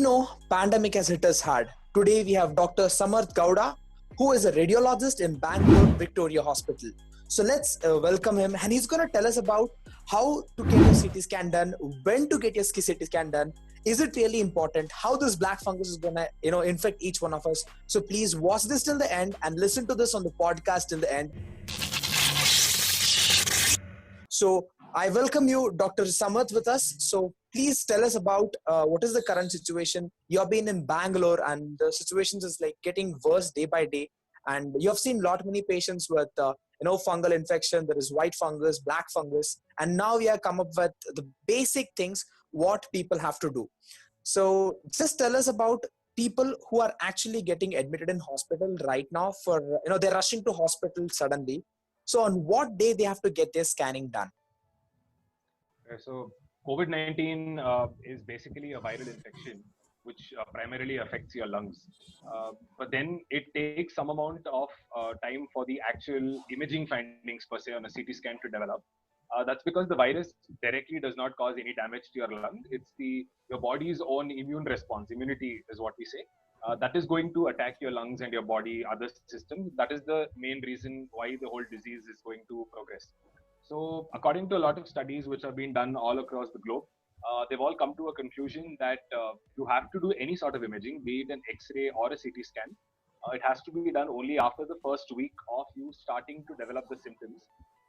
know pandemic has hit us hard. Today we have Dr. Samarth Gowda, who is a radiologist in Bangalore Victoria Hospital. So let's welcome him, and he's going to tell us about how to get your CT scan done, when to get your CT scan done. Is it really important? How this black fungus is going to infect each one of us? So please watch this till the end and listen to this on the podcast till the end. So I welcome you, Dr. Samarth, with us. So please tell us about what is the current situation. You have been in Bangalore, and the situation is like getting worse day by day. And you have seen many patients with fungal infection. There is white fungus, black fungus, and now we have come up with the basic things what people have to do. So just tell us about people who are actually getting admitted in hospital right now for they're rushing to hospital suddenly. So on what day they have to get their scanning done? So COVID-19 is basically a viral infection which primarily affects your lungs. But then it takes some amount of time for the actual imaging findings per se on a CT scan to develop. That's because the virus directly does not cause any damage to your lung. It's your body's own immune response. Immunity is what we say. That is going to attack your lungs and your body, other systems. That is the main reason why the whole disease is going to progress. So according to a lot of studies which have been done all across the globe, they've all come to a conclusion that you have to do any sort of imaging, be it an X-ray or a CT scan. It has to be done only after the first week of you starting to develop the symptoms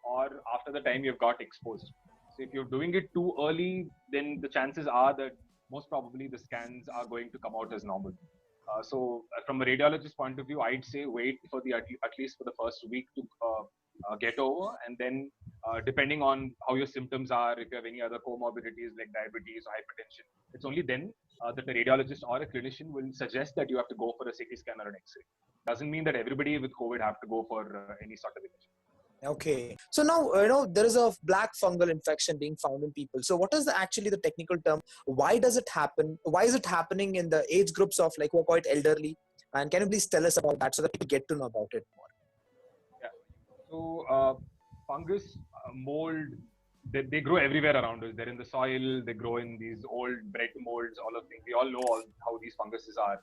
or after the time you've got exposed. So if you're doing it too early, then the chances are that most probably the scans are going to come out as normal. So from a radiologist point of view, I'd say wait for at least for the first week to get over, and then depending on how your symptoms are, if you have any other comorbidities like diabetes or hypertension, it's only then that a radiologist or a clinician will suggest that you have to go for a CT scan or an X-ray. Doesn't mean that everybody with COVID have to go for any sort of imaging. Okay. So now, there is a black fungal infection being found in people. So what is actually the technical term? Why does it happen? Why is it happening in the age groups of who are quite elderly? And can you please tell us about that so that people get to know about it more? Yeah. So fungus, mold, they grow everywhere around us. They're in the soil. They grow in these old bread molds, all of things. We all know how these funguses are.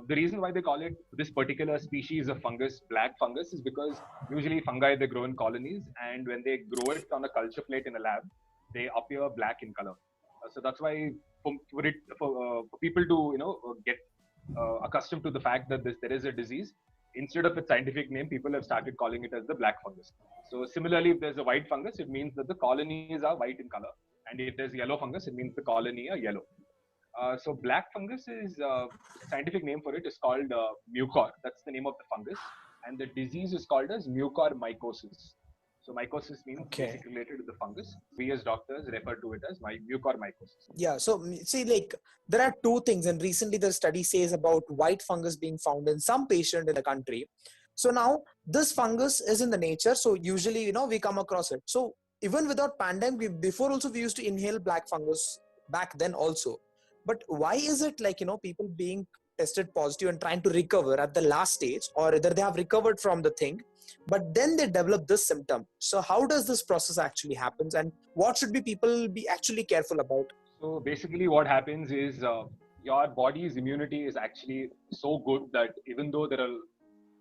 The reason why they call it this particular species of fungus, black fungus, is because usually fungi, they grow in colonies, and when they grow it on a culture plate in a lab, they appear black in color. So that's why for people to get accustomed to the fact that there is a disease, instead of its scientific name, people have started calling it as the black fungus. So similarly, if there's a white fungus, it means that the colonies are white in color, and if there's yellow fungus, it means the colony are yellow. So black fungus is scientific name for it is called mucor. That's the name of the fungus, and the disease is called as mucormycosis. So mycosis means basically related to the fungus. We as doctors refer to it as mucormycosis. Yeah. So see, there are two things, and recently the study says about white fungus being found in some patient in the country. So now this fungus is in the nature. So usually, we come across it. So even without pandemic, before also we used to inhale black fungus back then also. But why is it people being tested positive and trying to recover at the last stage, or either they have recovered from the thing, but then they develop this symptom? So how does this process actually happens, and what should people be actually careful about? So basically what happens is your body's immunity is actually so good that even though there are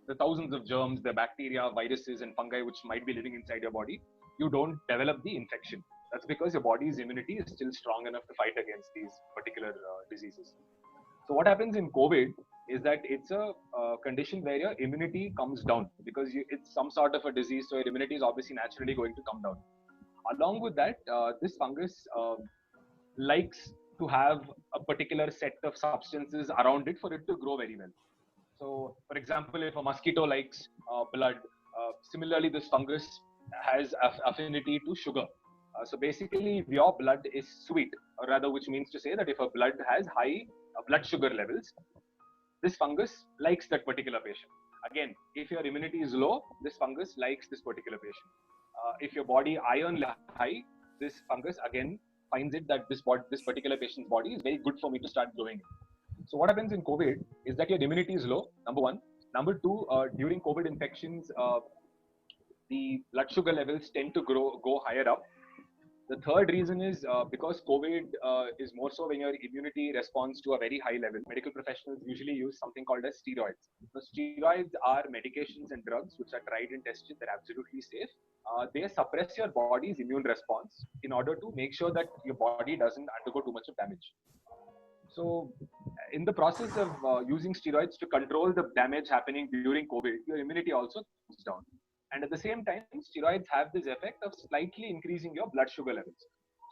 the thousands of germs, the bacteria, viruses, and fungi which might be living inside your body, you don't develop the infection. That's because your body's immunity is still strong enough to fight against these particular diseases. So what happens in COVID is that it's a condition where your immunity comes down because it's some sort of a disease, so your immunity is obviously naturally going to come down. Along with that, this fungus likes to have a particular set of substances around it for it to grow very well. So, for example, if a mosquito likes blood, similarly, this fungus has affinity to sugar. So basically, if your blood is sweet, or rather, which means to say that if a blood has high blood sugar levels, this fungus likes that particular patient. Again, if your immunity is low, this fungus likes this particular patient. If your body iron high, this fungus again finds it that this particular patient's body is very good for me to start growing. So what happens in COVID is that your immunity is low, number one. Number two, during COVID infections, the blood sugar levels tend to go higher up. The third reason is because COVID is more so when your immunity responds to a very high level. Medical professionals usually use something called as steroids. So steroids are medications and drugs which are tried and tested. They're absolutely safe. They suppress your body's immune response in order to make sure that your body doesn't undergo too much of damage. So, in the process of using steroids to control the damage happening during COVID, your immunity also comes down. And at the same time, steroids have this effect of slightly increasing your blood sugar levels.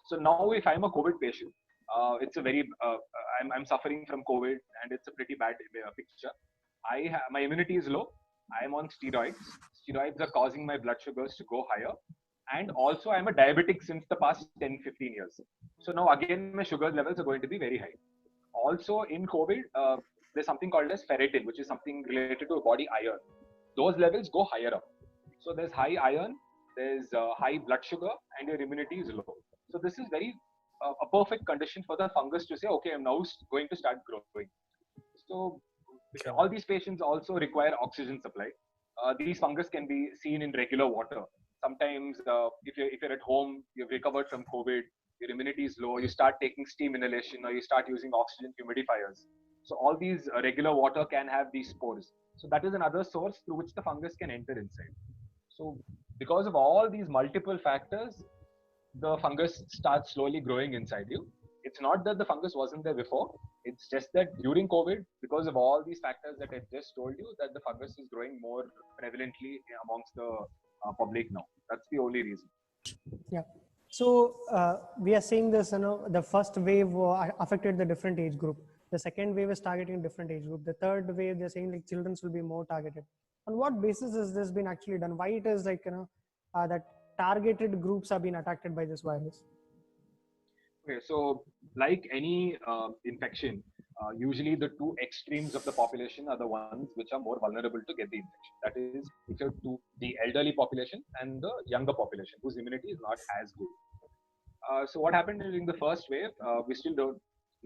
So now, if I'm a COVID patient, it's a very I'm suffering from COVID, and it's a pretty bad picture. My immunity is low. I'm on steroids. Steroids are causing my blood sugars to go higher, and also I'm a diabetic since the past 10, 15 years. So now again, my sugar levels are going to be very high. Also in COVID, there's something called as ferritin, which is something related to body iron. Those levels go higher up. So there's high iron, there's high blood sugar, and your immunity is low. So this is very a perfect condition for the fungus to say, okay, I'm now going to start growing. So all these patients also require oxygen supply. These fungus can be seen in regular water. Sometimes, if you're at home, you've recovered from COVID, your immunity is low, you start taking steam inhalation or you start using oxygen humidifiers. So all these regular water can have these spores. So that is another source through which the fungus can enter inside. So because of all these multiple factors, the fungus starts slowly growing inside you. It's not that the fungus wasn't there before. It's just that during COVID, because of all these factors that I just told you, that the fungus is growing more prevalently amongst the public now. That's the only reason. Yeah. So we are seeing this, the first wave affected the different age group. The second wave is targeting different age group. The third wave, they're saying like children will be more targeted. On what basis has this been actually done? Why it is like, that targeted groups have been attacked by this virus? Okay, so like any infection, usually the two extremes of the population are the ones which are more vulnerable to get the infection. That is, if you're to the elderly population and the younger population whose immunity is not as good. So what happened during the first wave, we still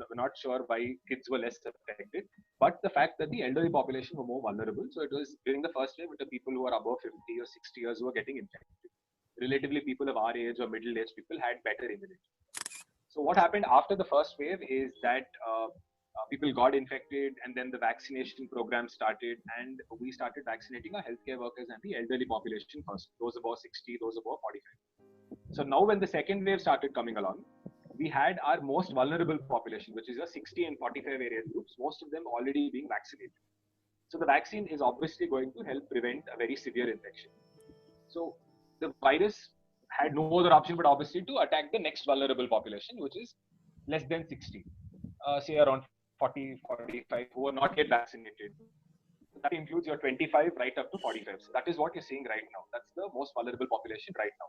we're not sure why kids were less affected, but the fact that the elderly population were more vulnerable. So it was during the first wave with the people who are above 50 or 60 years who were getting infected. Relatively, people of our age or middle-aged people had better immunity. So what happened after the first wave is that people got infected, and then the vaccination program started, and we started vaccinating our healthcare workers and the elderly population first, those above 60, those above 45. So now when the second wave started coming along, we had our most vulnerable population, which is a 60 and 45 area groups, most of them already being vaccinated. So the vaccine is obviously going to help prevent a very severe infection. So the virus had no other option but obviously to attack the next vulnerable population, which is less than 60, say around 40, 45, who are not yet vaccinated. That includes your 25 right up to 45. So that is what you're seeing right now. That's the most vulnerable population right now.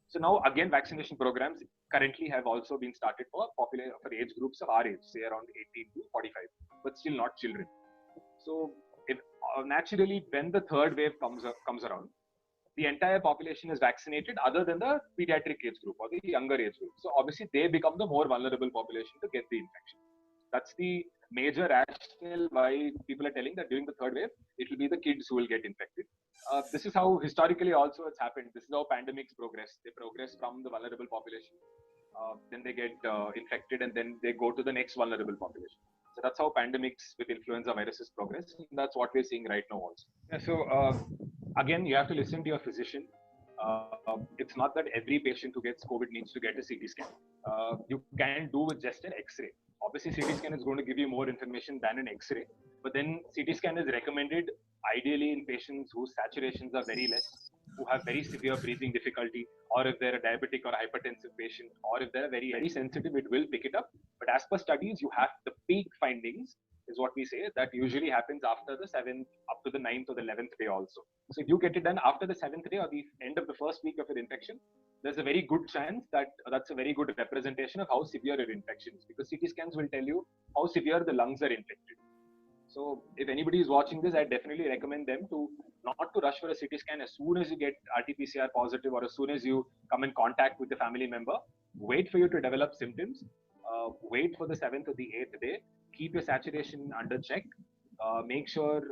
So now again, vaccination programs currently have also been started for age groups of our age, say around 18 to 45, but still not children. So if, naturally, when the third wave comes around, the entire population is vaccinated other than the pediatric age group or the younger age group. So obviously they become the more vulnerable population to get the infection. That's the major rationale why people are telling that during the third wave, it will be the kids who will get infected. This is how historically also it's happened. This is how pandemics progress. They progress from the vulnerable population, then they get infected, and then they go to the next vulnerable population. So that's how pandemics with influenza viruses progress. And that's what we're seeing right now also. Yeah, so again, you have to listen to your physician. It's not that every patient who gets COVID needs to get a CT scan. You can do with just an X-ray. Obviously, CT scan is going to give you more information than an X-ray. But then CT scan is recommended ideally in patients whose saturations are very less, who have very severe breathing difficulty, or if they're a diabetic or hypertensive patient, or if they're very, very sensitive, it will pick it up. But as per studies, you have the peak findings is what we say that usually happens after the 7th up to the 9th or the 11th day also. So if you get it done after the 7th day or the end of the first week of your infection, there's a very good chance that that's a very good representation of how severe your infection is, because CT scans will tell you how severe the lungs are infected. So if anybody is watching this, I definitely recommend them to not to rush for a CT scan as soon as you get RT-PCR positive or as soon as you come in contact with the family member. Wait for you to develop symptoms. Wait for the 7th or the 8th day. Keep your saturation under check. Make sure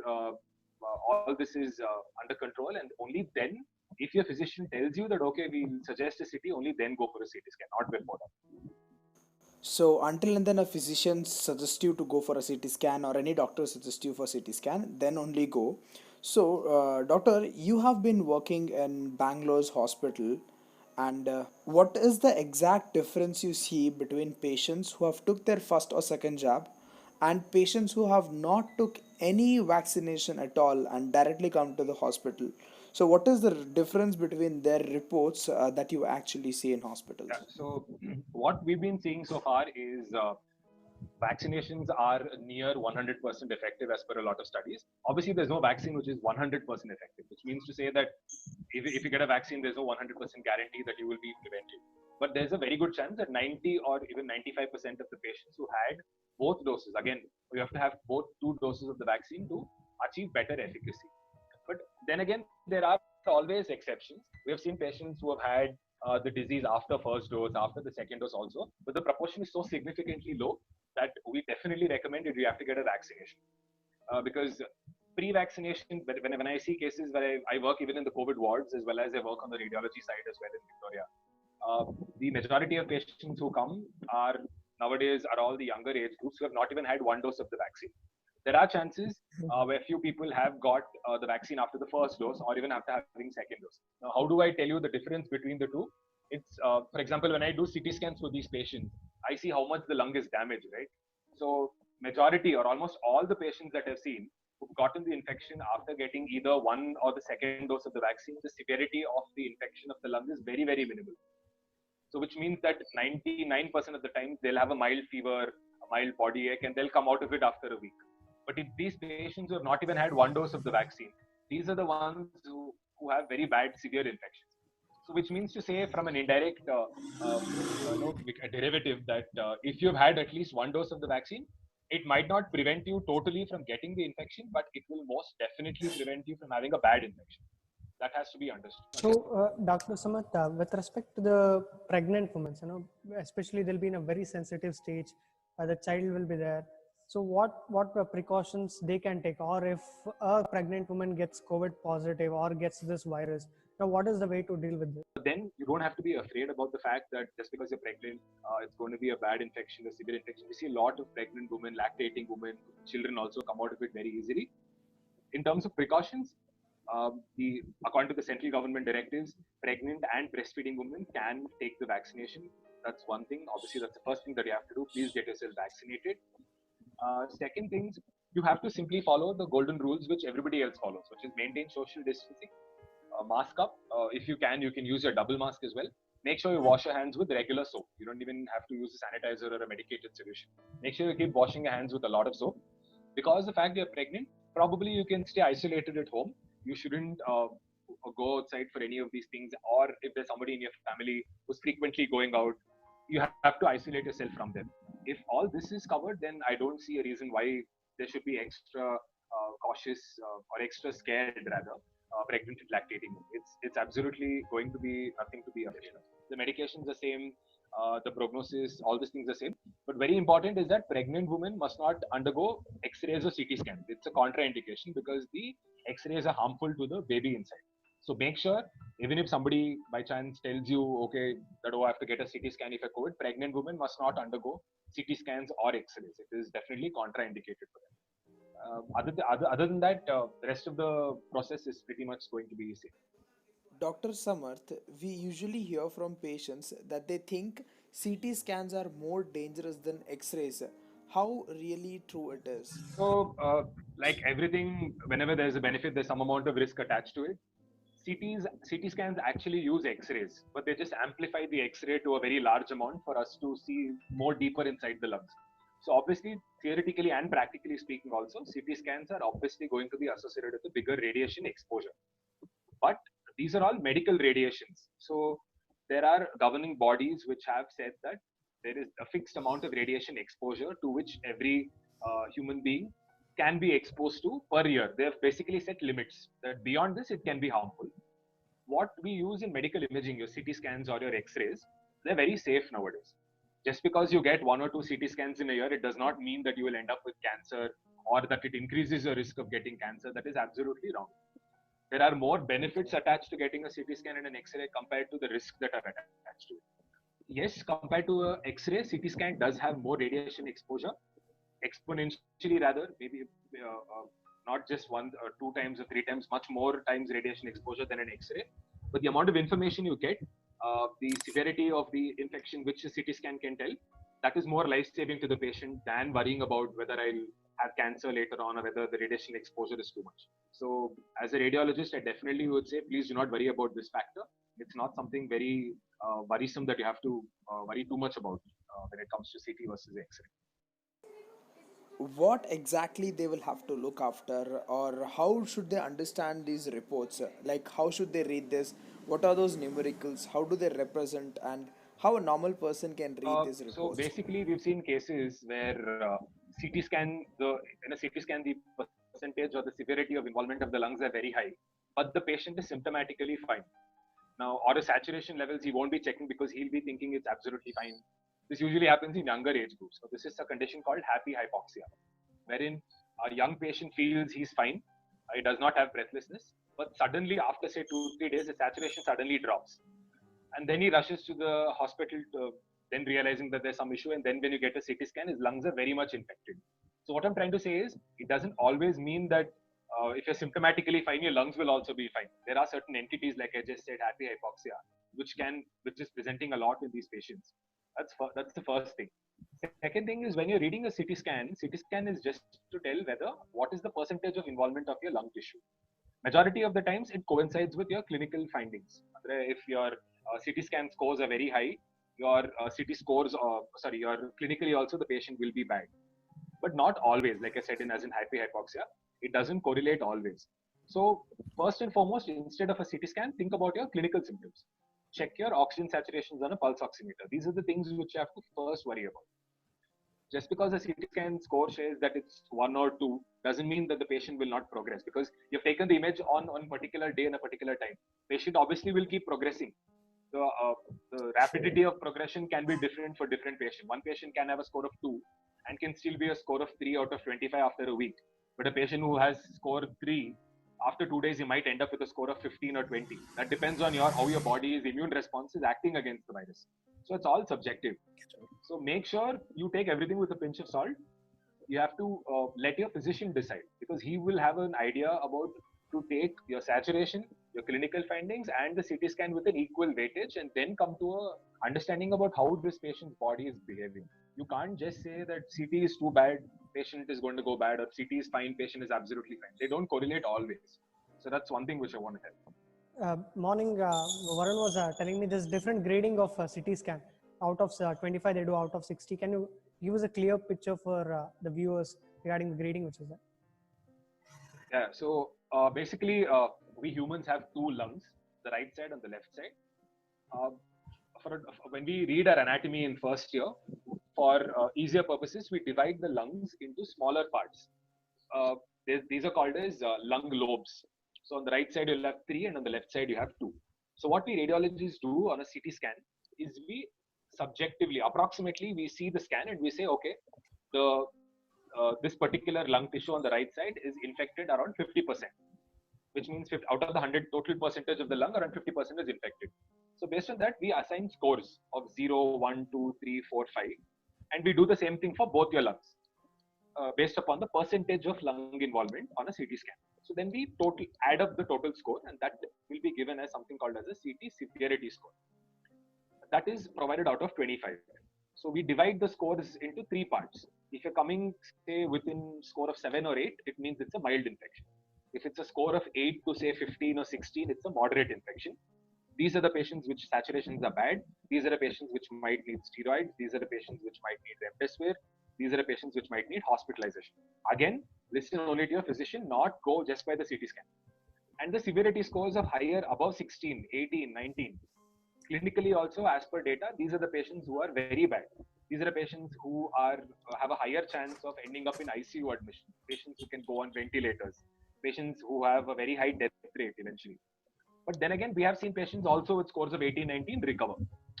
all this is under control, and only then if your physician tells you that, okay, we'll suggest a CT, only then go for a CT scan, not before that. So until and then a physician suggests you to go for a CT scan or any doctor suggests you for CT scan, then only go. So, doctor, you have been working in Bangalore's hospital, and what is the exact difference you see between patients who have took their first or second jab and patients who have not took any vaccination at all and directly come to the hospital? So, what is the difference between their reports that you actually see in hospitals? Yeah. So what we've been seeing so far is vaccinations are near 100% effective as per a lot of studies. Obviously, there's no vaccine which is 100% effective, which means to say that if you get a vaccine, there's no 100% guarantee that you will be prevented. But there's a very good chance that 90 or even 95% of the patients who had both doses, again, you have to have both two doses of the vaccine to achieve better efficacy. But then again, there are always exceptions. We have seen patients who have had the disease after first dose, after the second dose also, but the proportion is so significantly low that we definitely recommend it. You have to get a vaccination because pre-vaccination. When I see cases where I work even in the COVID wards as well as I work on the radiology side as well in Victoria, the majority of patients who come are nowadays are all the younger age groups who have not even had one dose of the vaccine. There are chances where few people have got the vaccine after the first dose or even after having second dose. Now, how do I tell you the difference between the two? It's, for example, when I do CT scans for these patients, I see how much the lung is damaged, right? So majority or almost all the patients that I've seen who've gotten the infection after getting either one or the second dose of the vaccine, the severity of the infection of the lung is very, very minimal. So which means that 99% of the time they'll have a mild fever, a mild body ache, and they'll come out of it after a week. But if these patients who have not even had one dose of the vaccine, these are the ones who have very bad, severe infections. So which means to say from an indirect a derivative that if you've had at least one dose of the vaccine, it might not prevent you totally from getting the infection, but it will most definitely prevent you from having a bad infection. That has to be understood. So, Dr. Samath, with respect to the pregnant women, especially they'll be in a very sensitive stage. The child will be there. So, what precautions they can take, or if a pregnant woman gets COVID positive or gets this virus, now what is the way to deal with this? Then you don't have to be afraid about the fact that just because you're pregnant, it's going to be a bad infection, a severe infection. We see a lot of pregnant women, lactating women, children also come out of it very easily. In terms of precautions, according to the central government directives, pregnant and breastfeeding women can take the vaccination. That's one thing. Obviously, that's the first thing that you have to do. Please get yourself vaccinated. Second things, you have to simply follow the golden rules which everybody else follows, which is maintain social distancing, mask up. If you can use your double mask as well. Make sure you wash your hands with regular soap. You don't even have to use a sanitizer or a medicated solution. Make sure you keep washing your hands with a lot of soap. Because the fact you're pregnant, probably you can stay isolated at home. You shouldn't go outside for any of these things. Or if there's somebody in your family who's frequently going out, you have to isolate yourself from them. If all this is covered, then I don't see a reason why there should be extra cautious or extra scared rather pregnant and lactating. It's absolutely going to be nothing to be afraid of. The medications are same, the prognosis, all these things are same. But very important is that pregnant women must not undergo X-rays or CT scans. It's a contraindication because the X-rays are harmful to the baby inside. So make sure, even if somebody by chance tells you, okay, that I have to get a CT scan if I COVID, pregnant women must not undergo CT scans or X-rays. It is definitely contraindicated for them. Other than that, the rest of the process is pretty much going to be safe. Dr. Samarth, we usually hear from patients that they think CT scans are more dangerous than X rays. How really true it is? So, like everything, whenever there's a benefit, there's some amount of risk attached to it. CT scans actually use X-rays, but they just amplify the X-ray to a very large amount for us to see more deeper inside the lungs. So obviously, theoretically and practically speaking also, CT scans are obviously going to be associated with a bigger radiation exposure. But these are all medical radiations. So there are governing bodies which have said that there is a fixed amount of radiation exposure to which every human being can be exposed to per year. They have basically set limits that beyond this, it can be harmful. What we use in medical imaging, your CT scans or your X-rays, they're very safe nowadays. Just because you get one or two CT scans in a year, it does not mean that you will end up with cancer or that it increases your risk of getting cancer. That is absolutely wrong. there are more benefits attached to getting a CT scan and an X-ray compared to the risks that are attached to it. Yes, compared to a X-ray, CT scan does have more radiation exposure, exponentially rather, maybe not just one or two times or three times, much more times radiation exposure than an X-ray. But the amount of information you get, the severity of the infection, which a CT scan can tell, that is more life-saving to the patient than worrying about whether I'll have cancer later on or whether the radiation exposure is too much. So, as a radiologist, I definitely would say, please do not worry about this factor. It's not something very worrisome that you have to worry too much about when it comes to CT versus X-ray. What exactly they will have to look after, or how should they understand these reports? Like, how should they read this? What are those numericals? How do they represent, and how a normal person can read these So reports? basically, we've seen cases where CT scan, in a CT scan, the percentage or the severity of involvement of the lungs are very high, but the patient is symptomatically fine. Now, or a saturation levels he won't be checking because he'll be thinking it's absolutely fine. This usually happens in younger age groups. So this is a condition called happy hypoxia, wherein a young patient feels he's fine, he does not have breathlessness, but suddenly after say 2 3 days, the saturation suddenly drops, and then he rushes to the hospital, then realizing that there's some issue, and then when you get a CT scan, his lungs are very much infected. So what I'm trying to say is, it doesn't always mean that if you're symptomatically fine, your lungs will also be fine. There are certain entities, like I just said, happy hypoxia, which is presenting a lot in these patients. That's the first thing. Second thing is, when you're reading a CT scan is just to tell whether what is the percentage of involvement of your lung tissue. Majority of the times, it coincides with your clinical findings. If your CT scan scores are very high, your CT scores, your clinically also the patient will be bad, but not always. Like I said, as in hypoxia, it doesn't correlate always. So first and foremost, instead of a CT scan, think about your clinical symptoms. Check your oxygen saturations on a pulse oximeter. These are the things which you have to first worry about. Just because a CT scan score says that it's 1 or 2 doesn't mean that the patient will not progress, because you've taken the image on a particular day and a particular time. Patient obviously will keep progressing. The rapidity of progression can be different for different patients. One patient can have a score of 2 and can still be a score of 3 out of 25 after a week. But a patient who has score 3, after 2 days, you might end up with a score of 15 or 20. That depends on how your body's immune response is acting against the virus. So it's all subjective. So make sure you take everything with a pinch of salt. You have to let your physician decide, because he will have an idea about to take your saturation, your clinical findings, and the CT scan with an equal weightage, and then come to a understanding about how this patient's body is behaving. You can't just say that CT is too bad, patient is going to go bad, or CT is fine, patient is absolutely fine. They don't correlate always. So that's one thing which I want to tell. Morning, Varun was telling me there's different grading of CT scan. Out of 25, they do out of 60. Can you give us a clear picture for the viewers regarding the grading, which is that? Yeah, so basically, we humans have two lungs, the right side and the left side. When we read our anatomy in first year, for easier purposes, we divide the lungs into smaller parts. These are called as lung lobes. So on the right side, you'll have 3, and on the left side, you have 2. So what we radiologists do on a CT scan is we subjectively, approximately, we see the scan and we say, okay, this particular lung tissue on the right side is infected around 50%, which means out of the 100 total percentage of the lung, around 50% is infected. So based on that, we assign scores of 0, 1, 2, 3, 4, 5, and we do the same thing for both your lungs, based upon the percentage of lung involvement on a CT scan. So then we add up the total score, and that will be given as something called as a CT severity score. That is provided out of 25. So we divide the scores into 3 parts. If you're coming, say, within score of 7 or 8, it means it's a mild infection. If it's a score of 8 to say 15 or 16, it's a moderate infection. These are the patients which saturations are bad. These are the patients which might need steroids. These are the patients which might need remdesivir. These are the patients which might need hospitalization. Again, listen only to your physician, not go just by the CT scan. And the severity scores of higher, above 16, 18, 19. Clinically also, as per data, these are the patients who are very bad. These are the patients who have a higher chance of ending up in ICU admission. Patients who can go on ventilators. Patients who have a very high death rate eventually. But then again, we have seen patients also with scores of 18, 19 recover.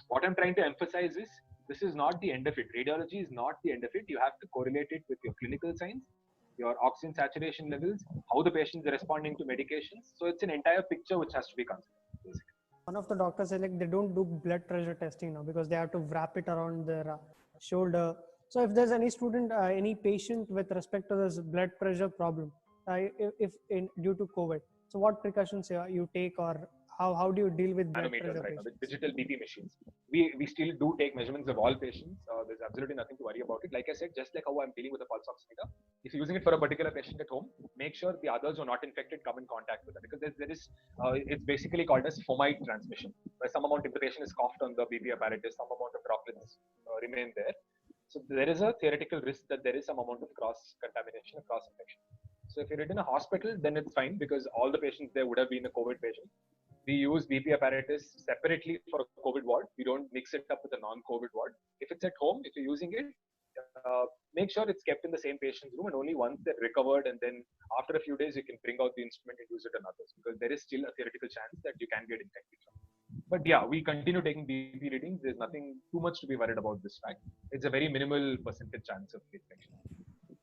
What I'm trying to emphasize is, this is not the end of it. Radiology is not the end of it. You have to correlate it with your clinical signs. your oxygen saturation levels, how the patient is responding to medications. So it's an entire picture which has to be considered, basically. One of the doctors said like they don't do blood pressure testing now because they have to wrap it around their shoulder. So if there's any student, any patient with respect to this blood pressure problem, if in due to COVID, so what precautions you take, or how do you deal with blood Manometers pressure right now, patients? with digital BP machines. We still do take measurements of all patients. There's absolutely nothing to worry about it. Like I said, just like how I'm dealing with a pulse oximeter, if you're using it for a particular patient at home, make sure the others who are not infected come in contact with them, because there is it's basically called as fomite transmission, where some amount, if the patient is coughed on the BP apparatus, some amount of droplets remain there. So there is a theoretical risk that there is some amount of cross contamination, cross infection. So if you're in a hospital, then it's fine because all the patients there would have been a COVID patient. We use BP apparatus separately for a COVID ward. We don't mix it up with a non-COVID ward. If it's at home, if you're using it, make sure it's kept in the same patient's room, and only once they're recovered, and then after a few days, you can bring out the instrument and use it on others, because there is still a theoretical chance that you can get infected. But yeah, we continue taking BP readings. There's nothing too much to be worried about this fact. It's a very minimal percentage chance of infection.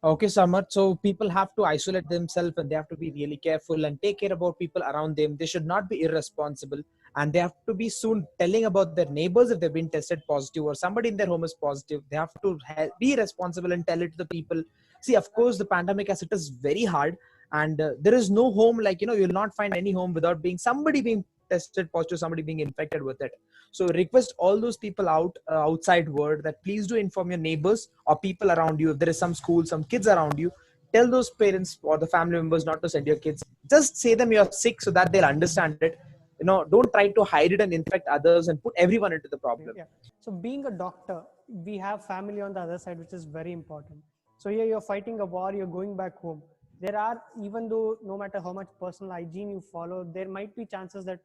Okay, Samarth. So people have to isolate themselves and they have to be really careful and take care about people around them. They should not be irresponsible, and they have to be soon telling about their neighbors if they've been tested positive or somebody in their home is positive. They have to be responsible and tell it to the people. See, of course, the pandemic has hit us very hard, and there is no home like, you'll not find any home without being somebody being tested positive, somebody being infected with it. So request all those people outside world that please do inform your neighbors or people around you. If there is some school, some kids around you, tell those parents or the family members not to send your kids. Just say them you're sick so that they'll understand it. Don't try to hide it and infect others and put everyone into the problem. Yeah. So being a doctor, we have family on the other side, which is very important. So here you're fighting a war, you're going back home. There are, even though no matter how much personal hygiene you follow, there might be chances that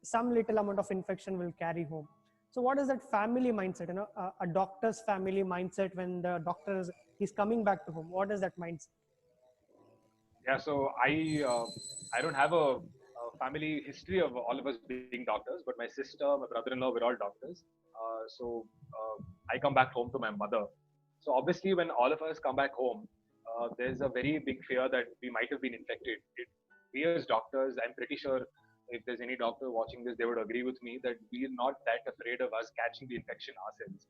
some little amount of infection will carry home. So what is that family mindset? A doctor's family mindset when the doctor is coming back to home. What is that mindset? Yeah, so I don't have a family history of all of us being doctors, but my sister, my brother-in-law, we're all doctors. I come back home to my mother. So obviously, when all of us come back home, there's a very big fear that we might have been infected. We as doctors, I'm pretty sure if there's any doctor watching this, they would agree with me that we're not that afraid of us catching the infection ourselves,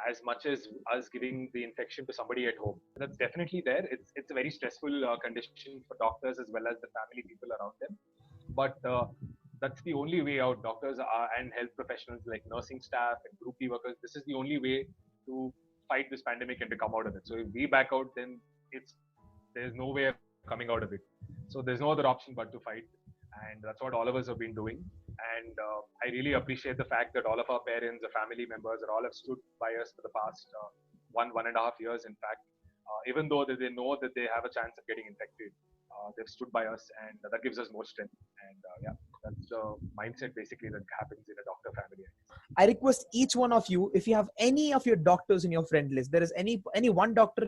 as much as us giving the infection to somebody at home. That's definitely there. It's a very stressful condition for doctors as well as the family people around them. But that's the only way out. Doctors and health professionals like nursing staff and group B workers, this is the only way to fight this pandemic and to come out of it. So if we back out, then there's no way of coming out of it. So there's no other option but to fight. And that's what all of us have been doing. And I really appreciate the fact that all of our parents, the family members, all have stood by us for the past 1.5 years. In fact, even though they know that they have a chance of getting infected, they've stood by us, and that gives us more strength. And yeah, that's the mindset basically that happens in a doctor family. I request each one of you, if you have any of your doctors in your friend list, there is any one doctor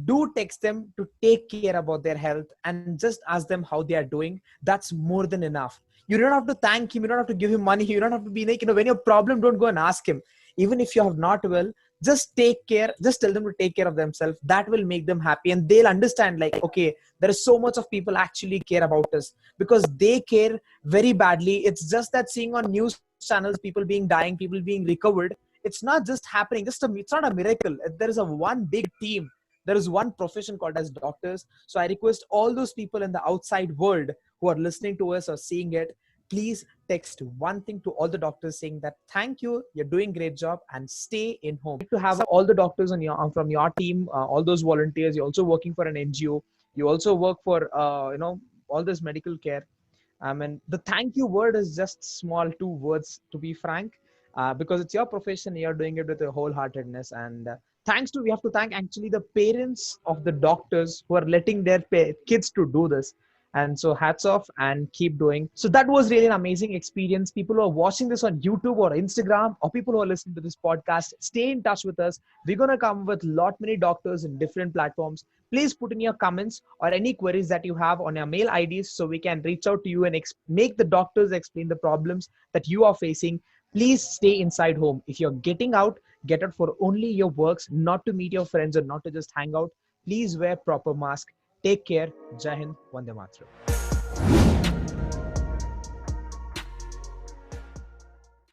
do text them to take care about their health and just ask them how they are doing. That's more than enough. You don't have to thank him. You don't have to give him money. You don't have to be like, when you're problem, don't go and ask him. Even if you have not well, just take care. Just tell them to take care of themselves. That will make them happy, and they'll understand like, okay, there is so much of people actually care about us, because they care very badly. It's just that seeing on news channels, people being dying, people being recovered. It's not just happening. It's not a miracle. There is one big team. There is one profession called as doctors. So I request all those people in the outside world who are listening to us or seeing it, please text one thing to all the doctors saying that thank you, you're doing great job, and stay in home. To have all the doctors from your team, all those volunteers. You're also working for an NGO. You also work for all this medical care. And the thank you word is just small 2 words, to be frank, because it's your profession. You're doing it with a wholeheartedness, and we have to thank actually the parents of the doctors who are letting their kids to do this. And so hats off and keep doing. So that was really an amazing experience. People who are watching this on YouTube or Instagram, or people who are listening to this podcast, stay in touch with us. We're going to come with many doctors in different platforms. Please put in your comments or any queries that you have on your mail IDs so we can reach out to you and make the doctors explain the problems that you are facing. Please stay inside home. If you're getting out, get out for only your works, not to meet your friends or not to just hang out. Please wear proper mask. Take care. Jai Hind, Vande Mataram.